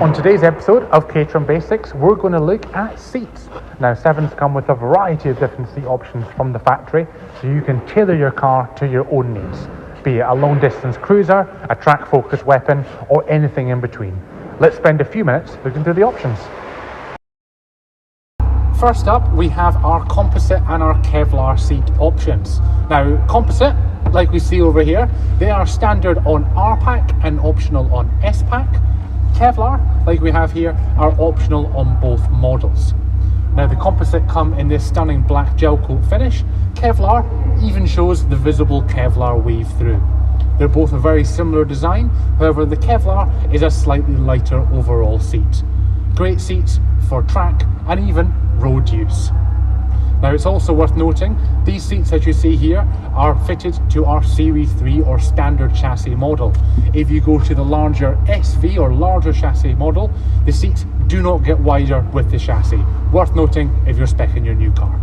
On today's episode of Caterham Basics, we're going to look at seats. Now, 7s come with a variety of different seat options from the factory, so you can tailor your car to your own needs, be it a long-distance cruiser, a track-focused weapon, or anything in between. Let's spend a few minutes looking through the options. First up, we have our composite and our Kevlar seat options. Now, composite, like we see over here, they are standard on R-Pack and optional on S-Pack. Kevlar, like we have here, are optional on both models. Now the composite come in this stunning black gel coat finish. Kevlar even shows the visible Kevlar weave through. They're both a very similar design, however the Kevlar is a slightly lighter overall seat. Great seats for track and even road use. Now it's also worth noting, these seats as you see here are fitted to our Series 3 or standard chassis model. If you go to the larger SV or larger chassis model, the seats do not get wider with the chassis. Worth noting if you're speccing your new car.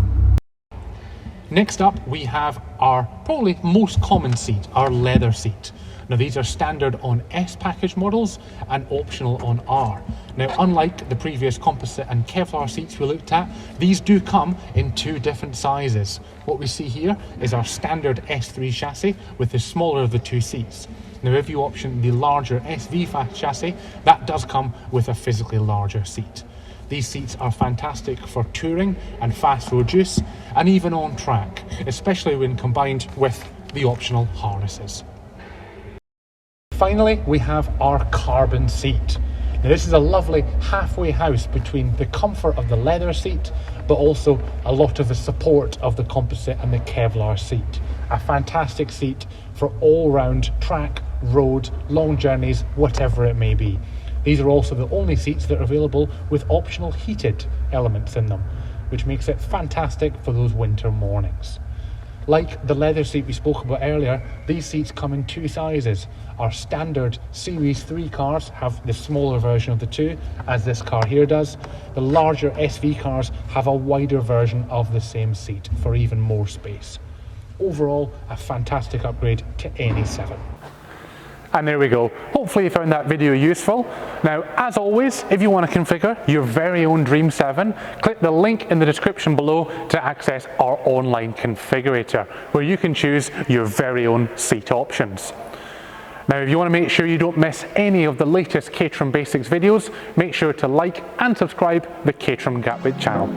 Next up we have our probably most common seat, our leather seat. Now these are standard on S package models and optional on R. Now unlike the previous composite and Kevlar seats we looked at, these do come in two different sizes. What we see here is our standard S3 chassis with the smaller of the two seats. Now if you option the larger SV chassis, that does come with a physically larger seat. These seats are fantastic for touring and fast road use and even on track, especially when combined with the optional harnesses. Finally, we have our carbon seat. Now this is a lovely halfway house between the comfort of the leather seat, but also a lot of the support of the composite and the Kevlar seat. A fantastic seat for all-round track, road, long journeys, whatever it may be. These are also the only seats that are available with optional heated elements in them, which makes it fantastic for those winter mornings. Like the leather seat we spoke about earlier, these seats come in two sizes. Our standard Series 3 cars have the smaller version of the two, as this car here does. The larger SV cars have a wider version of the same seat for even more space. Overall, a fantastic upgrade to any 7. And there we go. Hopefully you found that video useful. Now, as always, if you want to configure your very own Dream 7, click the link in the description below to access our online configurator, where you can choose your very own seat options. Now, if you want to make sure you don't miss any of the latest Caterham Basics videos, make sure to like and subscribe the Caterham Gatwick channel.